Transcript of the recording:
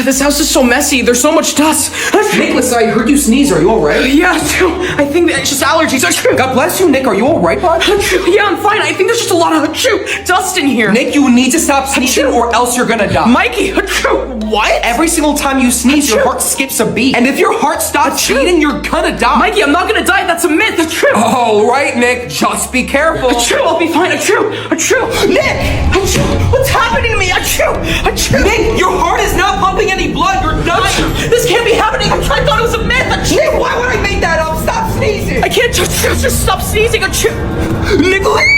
This house is so messy. There's so much dust. Nicholas, I heard you sneeze. Are you alright? Yeah, I think that it's just allergies. God bless you, Nick. Are you alright, bud? Yeah, I'm fine. I think there's just a lot of dust in here. Nick, you need to stop sneezing or else you're gonna die. Mikey, what? Every single time you sneeze, your heart skips a beat. And if your heart stops beating, you're gonna die. Mikey, I'm not gonna die. That's a myth. Alright, Nick. Just be careful. I'll be fine. Nick! What's happening to me? Nick, your heart is not pumping any blood. You're dying. This can't be happening. I thought it was a myth. Nick, why would I make that up? Stop sneezing. I can't just stop sneezing. Nicholas.